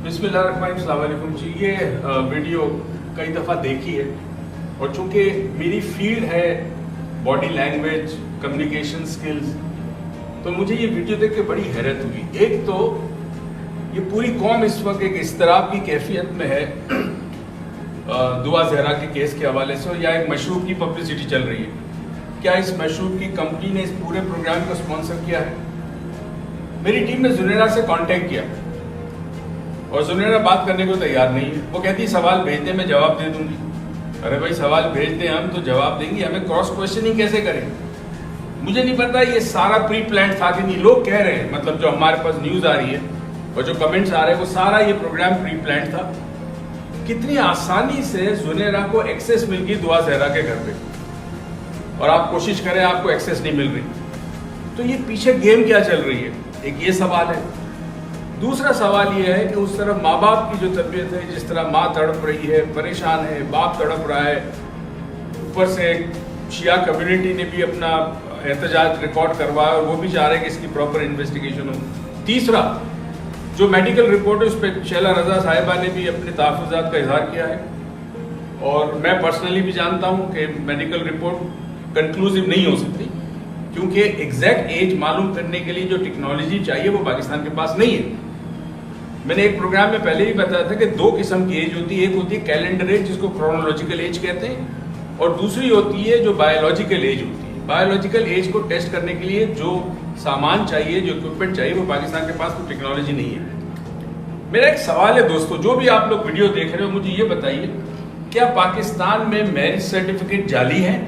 بسم اللہ الرحمن الرحیم. السلام علیکم جی. یہ ویڈیو کئی دفعہ دیکھی ہے اور چونکہ میری فیلڈ ہے باڈی لینگویج کمیونیکیشن سکلز، تو مجھے یہ ویڈیو دیکھ کے بڑی حیرت ہوئی. ایک تو یہ پوری قوم اس وقت ایک اضطراب کی کیفیت میں ہے دعا زہرا کے کیس کے حوالے سے، اور یا ایک مشروب کی پبلسٹی چل رہی ہے. کیا اس مشروب کی کمپنی نے اس پورے پروگرام کو اسپانسر کیا ہے؟ میری ٹیم نے زنیرہ سے کانٹیکٹ کیا اور زنیرہ بات کرنے کو تیار نہیں ہے. وہ کہتی سوال بھیج دیں میں جواب دے دوں گی. ارے بھائی سوال بھیج دیں ہم تو جواب دیں گے، ہمیں کراس کوشچننگ کیسے کریں؟ مجھے نہیں پتا یہ سارا پری پلانڈ تھا کہ نہیں. لوگ کہہ رہے ہیں، مطلب جو ہمارے پاس نیوز آ رہی ہے اور جو کمنٹس آ رہے ہیں وہ سارا یہ پروگرام پری پلانڈ تھا. کتنی آسانی سے زنیرہ کو ایکسیس مل گئی دعا زہرا کے گھر پہ، اور آپ کوشش کریں آپ کو ایکسیس نہیں مل رہی. تو یہ پیچھے گیم کیا چل رہی ہے؟ ایک یہ سوال ہے. دوسرا سوال یہ ہے کہ اس طرح ماں باپ کی جو طبیعت ہے، جس طرح ماں تڑپ رہی ہے، پریشان ہے، باپ تڑپ رہا ہے، اوپر سے شیعہ کمیونٹی نے بھی اپنا احتجاج ریکارڈ کروایا اور وہ بھی چاہ رہے ہیں کہ اس کی پراپر انویسٹیگیشن ہو. تیسرا جو میڈیکل رپورٹ ہے اس پہ شیلہ رضا صاحبہ نے بھی اپنے تحفظات کا اظہار کیا ہے، اور میں پرسنلی بھی جانتا ہوں کہ میڈیکل رپورٹ کنکلوسیو نہیں ہو سکتی، کیونکہ ایگزیکٹ ایج معلوم کرنے کے لیے جو ٹیکنالوجی چاہیے وہ پاکستان کے پاس نہیں ہے. میں نے ایک پروگرام میں پہلے ہی بتایا تھا کہ دو قسم کی ایج ہوتی ہے. ایک ہوتی ہے کیلنڈر ایج جس کو کرونالوجیکل ایج کہتے ہیں، اور دوسری ہوتی ہے جو بایولوجیکل ایج ہوتی ہے. بایولوجیکل ایج کو ٹیسٹ کرنے کے لیے جو سامان چاہیے، جو اکوپمنٹ چاہیے، وہ پاکستان کے پاس کوئی ٹیکنالوجی نہیں ہے. میرا ایک سوال ہے دوستو، جو بھی آپ لوگ ویڈیو دیکھ رہے ہو مجھے یہ بتائیے، کیا پاکستان میں میرج سرٹیفکیٹ جعلی ہے؟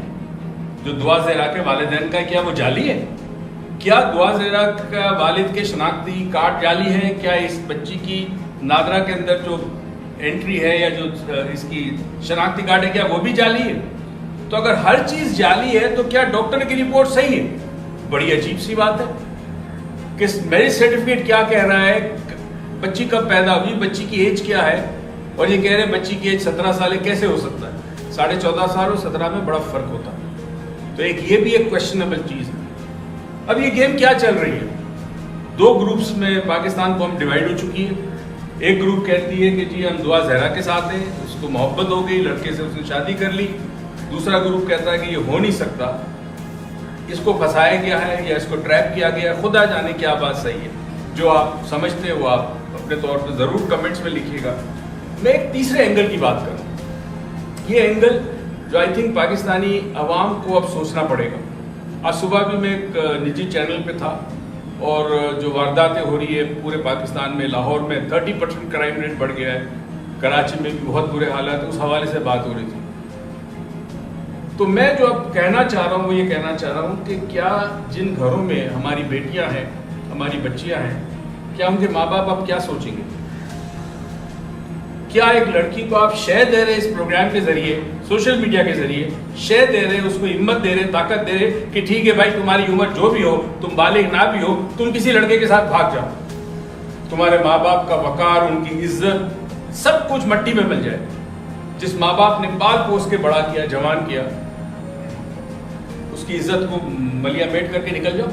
جو دعا زہرا کے والدین کا کیا وہ جعلی ہے؟ کیا دعا زہرا کا والد کے شناختی کارڈ جعلی ہے؟ کیا اس بچی کی نادرا کے اندر جو انٹری ہے یا جو اس کی شناختی کارڈ ہے کیا وہ بھی جعلی ہے؟ تو اگر ہر چیز جعلی ہے تو کیا ڈاکٹر کی رپورٹ صحیح ہے؟ بڑی عجیب سی بات ہے کہ میرج سرٹیفکیٹ کیا کہہ رہا ہے، بچی کب پیدا ہوئی، بچی کی ایج کیا ہے، اور یہ کہہ رہے ہیں بچی کی ایج 17 سال ہے. کیسے ہو سکتا ہے؟ 14.5 سال اور 17 میں بڑا فرق ہوتا ہے. تو یہ بھی ایک کویسچنیبل چیز ہے. اب یہ گیم کیا چل رہی ہے؟ دو گروپس میں پاکستان قوم ڈیوائیڈ ہو چکی ہے. ایک گروپ کہتی ہے کہ جی ہم دعا زہرا کے ساتھ ہیں، اس کو محبت ہو گئی، لڑکے سے اس نے شادی کر لی. دوسرا گروپ کہتا ہے کہ یہ ہو نہیں سکتا، اس کو پھنسایا گیا ہے یا اس کو ٹریپ کیا گیا ہے. خدا جانے کیا بات صحیح ہے. جو آپ سمجھتے ہیں وہ آپ اپنے طور پہ ضرور کمنٹس میں لکھیے گا. میں ایک تیسرے اینگل کی بات کروں. یہ اینگل جو آئی تھنک پاکستانی عوام کو اب سوچنا پڑے گا. آج صبح بھی میں ایک نجی چینل پہ تھا، اور جو وارداتیں ہو رہی ہے پورے پاکستان میں، لاہور میں 30% کرائم ریٹ بڑھ گیا ہے، کراچی میں بھی بہت برے حالات ہیں، اس حوالے سے بات ہو رہی تھی. تو میں جو اب کہنا چاہ رہا ہوں وہ یہ کہنا چاہ رہا ہوں کہ کیا جن گھروں میں ہماری بیٹیاں ہیں، ہماری بچیاں ہیں، کیا ان کے ماں باپ اب کیا سوچیں گے؟ کیا ایک لڑکی کو آپ شے دے رہے اس پروگرام کے ذریعے، سوشل میڈیا کے ذریعے شے دے رہے، اس کو ہمت دے رہے، طاقت دے رہے کہ ٹھیک ہے بھائی تمہاری عمر جو بھی ہو، تم بالغ نہ بھی ہو، تم کسی لڑکے کے ساتھ بھاگ جاؤ، تمہارے ماں باپ کا وقار، ان کی عزت سب کچھ مٹی میں مل جائے. جس ماں باپ نے پال پوس کے بڑا کیا، جوان کیا، اس کی عزت کو ملیا میٹ کر کے نکل جاؤ.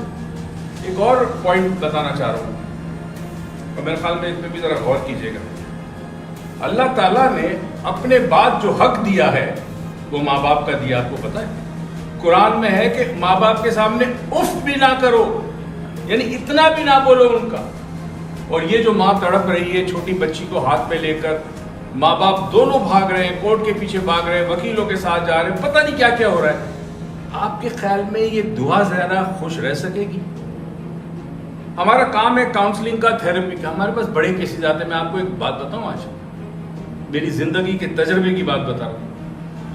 ایک اور پوائنٹ بتانا چاہ رہا ہوں، اور میرے خیال میں اس پہ بھی ذرا غور کیجیے گا. اللہ تعالیٰ نے اپنے بعد جو حق دیا ہے وہ ماں باپ کا دیا. آپ کو پتا ہے قرآن میں ہے کہ ماں باپ کے سامنے اف بھی نہ کرو، یعنی اتنا بھی نہ بولو ان کا. اور یہ جو ماں تڑپ رہی ہے چھوٹی بچی کو ہاتھ میں لے کر، ماں باپ دونوں بھاگ رہے ہیں، کورٹ کے پیچھے بھاگ رہے ہیں، وکیلوں کے ساتھ جا رہے ہیں، پتہ نہیں کیا کیا ہو رہا ہے. آپ کے خیال میں یہ دعا زہرا خوش رہ سکے گی؟ ہمارا کام ہے کاؤنسلنگ کا، تھراپی کا. ہمارے پاس بڑے کیسز آتے ہیں. میں آپ کو ایک بات بتاؤں، آج میری زندگی کے تجربے کی بات بتا رہا ہوں.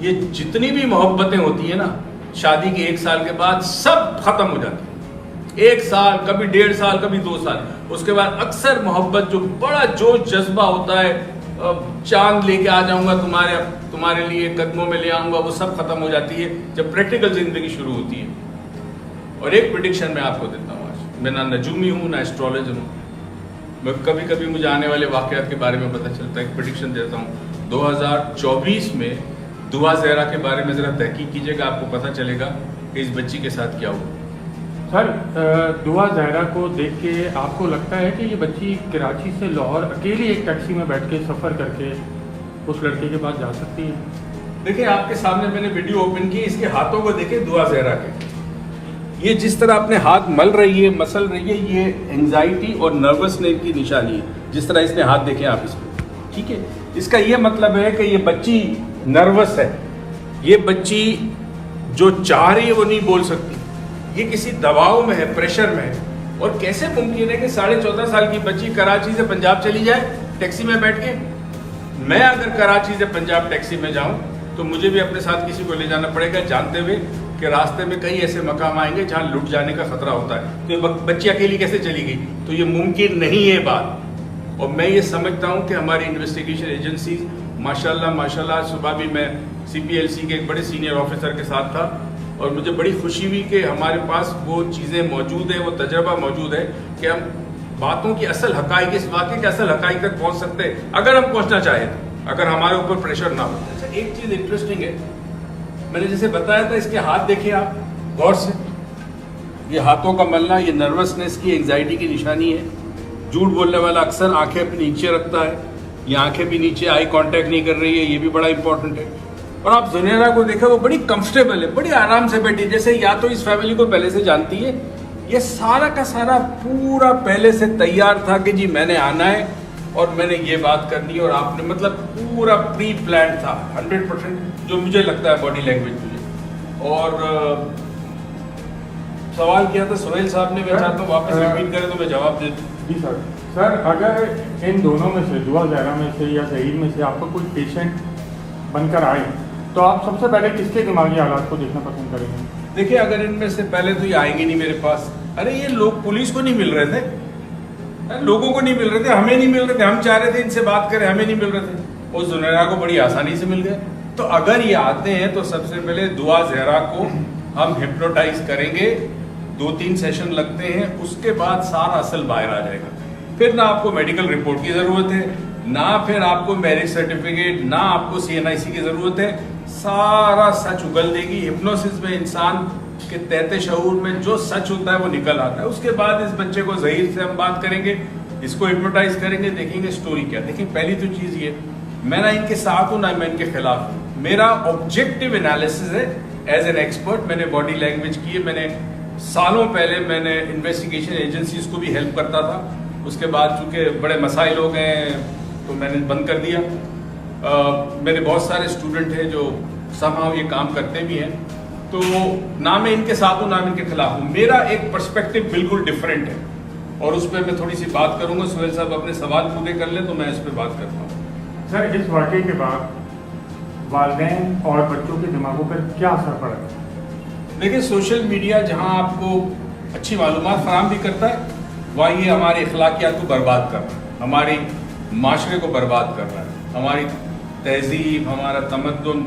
یہ جتنی بھی محبتیں ہوتی ہیں نا، شادی کے 1 سال کے بعد سب ختم ہو جاتی ہیں. 1 سال، کبھی 1.5 سال، کبھی 2 سال. اس کے بعد اکثر محبت جو بڑا جوش جذبہ ہوتا ہے، چاند لے کے آ جاؤں گا تمہارے لیے، قدموں میں لے آؤں گا، وہ سب ختم ہو جاتی ہے جب پریکٹیکل زندگی شروع ہوتی ہے. اور ایک پریڈکشن میں آپ کو دیتا ہوں. آج میں نہ نجومی ہوں نہ ایسٹرولوجر ہوں. میں کبھی کبھی مجھے آنے والے واقعات کے بارے میں پتہ چلتا ہے. ایک پریڈکشن دیتا ہوں 2024 میں دعا زہرا کے بارے میں ذرا تحقیق کیجیے گا، آپ کو پتہ چلے گا کہ اس بچی کے ساتھ کیا ہوا. سر دعا زہرا کو دیکھ کے آپ کو لگتا ہے کہ یہ بچی کراچی سے لاہور اکیلی ایک ٹیکسی میں بیٹھ کے سفر کر کے اس لڑکے کے پاس جا سکتی ہے؟ دیکھیں آپ کے سامنے میں نے ویڈیو اوپن کی، اس کے ہاتھوں کو دیکھیں دعا زہرا کے، یہ جس طرح اپنے ہاتھ مل رہی ہے، مسل رہی ہے، یہ اینگزائٹی اور نروسنس کی نشانی ہے. جس طرح اس نے ہاتھ دیکھیں آپ اس کو، ٹھیک ہے، اس کا یہ مطلب ہے کہ یہ بچی نروس ہے، یہ بچی جو چاہ رہی ہے وہ نہیں بول سکتی، یہ کسی دباؤ میں ہے، پریشر میں ہے. اور کیسے ممکن ہے کہ 14.5 سال کی بچی کراچی سے پنجاب چلی جائے ٹیکسی میں بیٹھ کے؟ میں اگر کراچی سے پنجاب ٹیکسی میں جاؤں تو مجھے بھی اپنے ساتھ کسی کو لے جانا پڑے گا، جانتے ہوئے کہ راستے میں کئی ایسے مقام آئیں گے جہاں لٹ جانے کا خطرہ ہوتا ہے. تو یہ بچی اکیلی کیسے چلی گئی؟ تو یہ ممکن نہیں ہے بات. اور میں یہ سمجھتا ہوں کہ ہماری انویسٹیگیشن ایجنسیز ماشاءاللہ صبح بھی میں CPLC کے ایک بڑے سینئر آفیسر کے ساتھ تھا اور مجھے بڑی خوشی ہوئی کہ ہمارے پاس وہ چیزیں موجود ہیں، وہ تجربہ موجود ہے کہ ہم باتوں کی اصل حقائق، اس واقعے کے اصل حقائق تک پہنچ سکتے ہیں اگر ہم پہنچنا چاہیں، اگر ہمارے اوپر پریشر نہ ہو. اچھا ایک چیز انٹرسٹنگ ہے، میں نے جیسے بتایا تھا اس کے ہاتھ دیکھیں آپ غور سے، یہ ہاتھوں کا ملنا، یہ نروسنس کی، اینگزائٹی کی نشانی ہے. جھوٹ بولنے والا اکثر آنکھیں اپنی نیچے رکھتا ہے، یہ آنکھیں بھی نیچے، آئی کانٹیکٹ نہیں کر رہی ہے، یہ بھی بڑا امپورٹنٹ ہے. اور آپ زنیرہ کو دیکھیں، وہ بڑی کمفرٹیبل ہے، بڑی آرام سے بیٹھی، جیسے یا تو اس فیملی کو پہلے سے جانتی ہے، یہ سارا کا سارا پورا پہلے سے تیار تھا کہ جی میں نے آنا ہے اور میں نے یہ بات کرنی ہے، اور آپ نے مطلب پورا پری پلانڈ تھا 100%، جو مجھے لگتا ہے باڈی لینگویج مجھے. اور سوال کیا تھا سہیل صاحب نے، میں چاہتا ہوں واپس ریپیٹ کریں تو میں جواب دے دوں. جی سر. سر اگر ان دونوں میں سے، دعا زہرا میں سے یا ظہیر میں سے آپ کو کوئی پیشنٹ بن کر آئے تو آپ سب سے پہلے کس کے دماغی حالات کو دیکھنا پسند کریں گے؟ دیکھیں اگر ان میں سے پہلے تو یہ آئیں گے نہیں میرے پاس. ارے یہ لوگ پولیس کو نہیں مل رہے تھے، لوگوں کو نہیں مل رہے تھے، ہمیں نہیں مل رہے تھے، ہم چاہ رہے تھے ان سے بات کریں، ہمیں نہیں مل رہے تھے، اور زنیرہ کو بڑی آسانی سے مل گئے. تو اگر یہ آتے ہیں تو سب سے پہلے دعا زہرا کو ہم ہپنوٹائز کریں گے، 2-3 سیشن لگتے ہیں، اس کے بعد سارا اصل باہر آ جائے گا. پھر نہ آپ کو میڈیکل رپورٹ کی ضرورت ہے، نہ پھر آپ کو میرج سرٹیفکیٹ، نہ آپ کو CNIC کی ضرورت ہے. سارا سچ اگل دے گی. ہپنوسس میں انسان کے تحت شعور میں جو سچ ہوتا ہے وہ نکل آتا ہے. اس کے بعد اس بچے کو ظہیر سے ہم بات کریں گے، اس کو ہپنوٹائز کریں گے، دیکھیں گے سٹوری کیا. دیکھیں پہلی تو چیز یہ، میں نہ ان کے ساتھ ہوں نہ میں ان کے خلاف ہوں، میرا آبجیکٹیو انالیسس ہے ایز این ایکسپرٹ. میں نے باڈی لینگویج کی ہے، میں نے سالوں پہلے میں نے انویسٹیگیشن ایجنسیز کو بھی ہیلپ کرتا تھا. اس کے بعد چونکہ بڑے مسائل ہو گئے ہیں تو میں نے بند کر دیا. میرے بہت سارے اسٹوڈنٹ ہیں جو somehow یہ کام کرتے بھی ہیں، تو نہ میں ان کے ساتھ ہوں نہ میں ان کے خلاف ہوں. میرا ایک پرسپیکٹو بالکل ڈفرینٹ ہے اور اس پہ میں تھوڑی سی بات کروں گا. سہیل صاحب اپنے سوال پورے کر لیں تو میں اس پہ بات کرتا ہوں. سر اس واقعے کے بعد والدین اور بچوں کے دماغوں پر کیا اثر پڑا ہے؟ دیکھیں سوشل میڈیا جہاں آپ کو اچھی معلومات فراہم بھی کرتا ہے، وہاں یہ ہماری اخلاقیات کو برباد کر رہا ہے، ہماری معاشرے کو برباد کر رہا ہے، ہماری تہذیب، ہمارا تمدن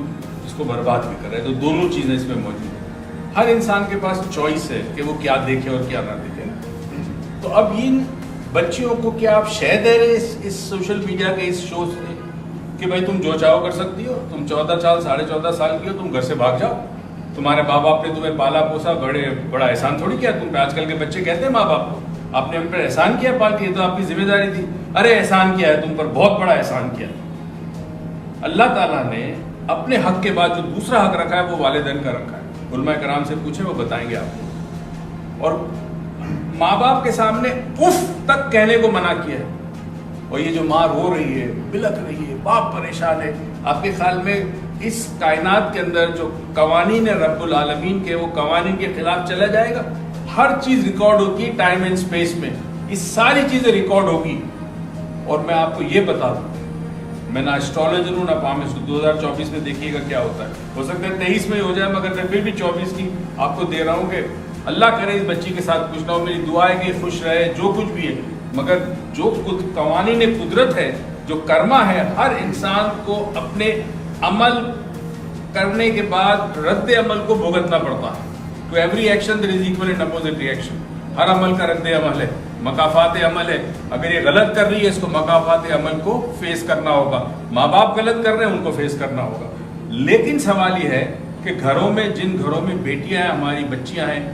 اس کو برباد بھی کر رہا ہے. تو دونوں چیزیں اس میں موجود ہیں. ہر انسان کے پاس چوائس ہے کہ وہ کیا دیکھے اور کیا نہ دیکھے. تو اب ان بچیوں کو کیا آپ شے دے رہے اس سوشل میڈیا کے اس شو سے کہ بھائی تم جو چاہو کر سکتی ہو، تم 14 سال 14.5 سال کی ہو، تم گھر سے بھاگ جاؤ، تمہارے ماں باپ نے تمہیں پالا پوسا، بڑا احسان تھوڑی کیا تم پہ. آج کل کے بچے کہتے ہیں ماں باپ کو آپ نے ہم پر احسان کیا پال کے، یہ تو آپ کی ذمہ داری تھی. ارے احسان کیا ہے تم پر، بہت بڑا احسان کیا. اللہ تعالیٰ نے اپنے حق کے بعد جو دوسرا حق رکھا ہے وہ والدین کا رکھا ہے. علماء کرام سے پوچھیں وہ بتائیں گے آپ کو. اور ماں باپ کے سامنے اف تک کہنے کو منع کیا ہے. اور یہ جو ماں رو رہی ہے، بلک رہی ہے، باپ پریشان ہے، آپ کے خیال میں اس کائنات کے اندر جو قوانین رب العالمین کے، وہ قوانین کے خلاف چلا جائے گا؟ ہر چیز ریکارڈ ہوتی ہے ٹائم اینڈ اسپیس میں، یہ ساری چیزیں ریکارڈ ہوگی. اور میں آپ کو یہ بتا دوں، میں نہ اسٹرالوجر ہوں نہ پامسٹ ہوں. 2024 میں دیکھیے گا کیا ہوتا ہے. ہو سکتا ہے 23 میں ہو جائے، مگر میں پھر بھی 24 کی آپ کو دے رہا ہوں کہ اللہ کرے اس بچی کے ساتھ کچھ نہ ہو. میری دعا ہے کہ خوش رہے، جو کچھ بھی ہے. مگر جو قوانین قدرت ہے، جو کرما ہے، ہر انسان کو اپنے عمل کرنے کے بعد رد عمل کو بھگتنا پڑتا ہے. تو every action there is equal and opposite reaction. ہر عمل کا رد عمل ہے، مکافات عمل ہے. اگر یہ غلط کر رہی ہے، اس کو مکافات عمل کو فیس کرنا ہوگا. ماں باپ غلط کر رہے ہیں، ان کو فیس کرنا ہوگا. لیکن سوال یہ ہے کہ گھروں میں، جن گھروں میں بیٹیاں ہیں، ہماری بچیاں ہیں،